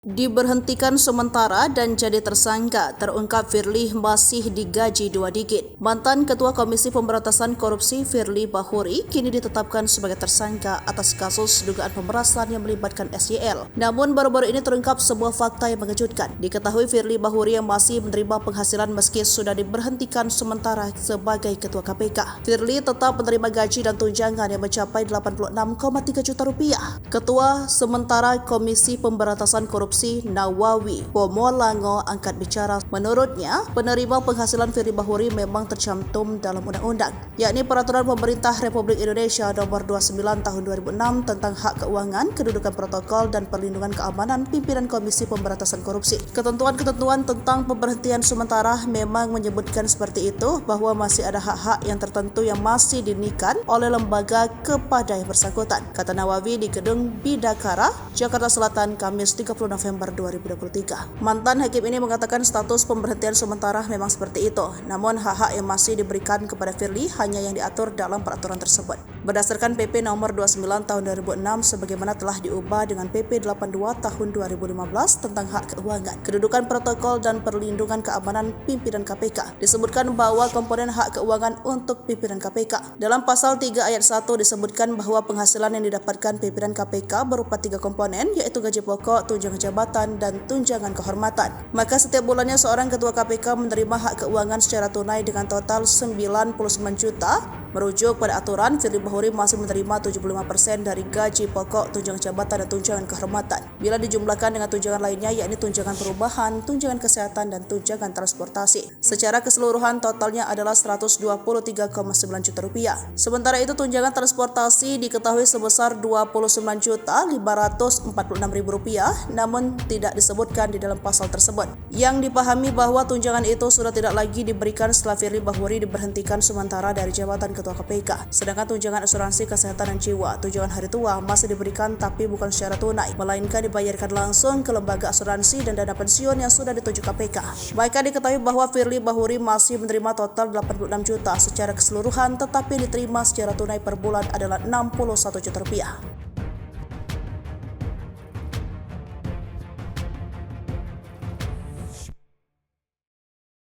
Diberhentikan sementara dan jadi tersangka, terungkap Firly masih digaji 2 digit. Mantan Ketua Komisi Pemberantasan Korupsi Firly Bahuri kini ditetapkan sebagai tersangka atas kasus dugaan pemerasan yang melibatkan SYL. Namun baru-baru ini terungkap sebuah fakta yang mengejutkan. Diketahui Firly Bahuri yang masih menerima penghasilan meski sudah diberhentikan sementara sebagai Ketua KPK. Firly tetap menerima gaji dan tunjangan yang mencapai 86,3 juta rupiah. Ketua sementara Komisi Pemberantasan Korupsi Nawawi Pomolango angkat bicara. Menurutnya, penerima penghasilan Firly Bahuri memang tercantum dalam undang-undang, yakni Peraturan Pemerintah Republik Indonesia Nomor 29 Tahun 2006 tentang hak keuangan, kedudukan protokol dan perlindungan keamanan pimpinan Komisi Pemberantasan Korupsi. Ketentuan-ketentuan tentang pemberhentian sementara memang menyebutkan seperti itu, bahwa masih ada hak-hak yang tertentu yang masih dinikahi oleh lembaga kepada yang bersangkutan, kata Nawawi di Gedung Bidakara, Jakarta Selatan, Kamis 30 November 2023. Mantan hakim ini mengatakan status pemberhentian sementara memang seperti itu, namun hak-hak yang masih diberikan kepada Firly hanya yang diatur dalam peraturan tersebut. Berdasarkan PP nomor 29 tahun 2006 sebagaimana telah diubah dengan PP 82 tahun 2015 tentang hak keuangan, kedudukan protokol dan perlindungan keamanan pimpinan KPK, disebutkan bahwa komponen hak keuangan untuk pimpinan KPK. Dalam pasal 3 ayat 1 disebutkan bahwa penghasilan yang didapatkan pimpinan KPK berupa 3 komponen, yaitu gaji pokok, tunjangan jabatan, dan tunjangan kehormatan. Maka setiap bulannya seorang ketua KPK menerima hak keuangan secara tunai dengan total 99 juta. Merujuk pada aturan, Firly Bahuri masih menerima 75% dari gaji pokok, tunjangan jabatan, dan tunjangan kehormatan. Bila dijumlahkan dengan tunjangan lainnya, yakni tunjangan perubahan, tunjangan kesehatan, dan tunjangan transportasi. Secara keseluruhan totalnya adalah 123,9 juta rupiah. Sementara itu tunjangan transportasi diketahui sebesar 29.546.000 rupiah, namun tidak disebutkan di dalam pasal tersebut. Yang dipahami bahwa tunjangan itu sudah tidak lagi diberikan setelah Firly Bahuri diberhentikan sementara dari jabatan Ketua KPK. Sedangkan tunjangan asuransi kesehatan dan jiwa, tunjangan hari tua masih diberikan tapi bukan secara tunai, melainkan dibayarkan langsung ke lembaga asuransi dan dana pensiun yang sudah ditunjuk KPK. Mereka diketahui bahwa Firly Bahuri masih menerima total 86 juta secara keseluruhan, tetapi diterima secara tunai per bulan adalah 61 juta rupiah.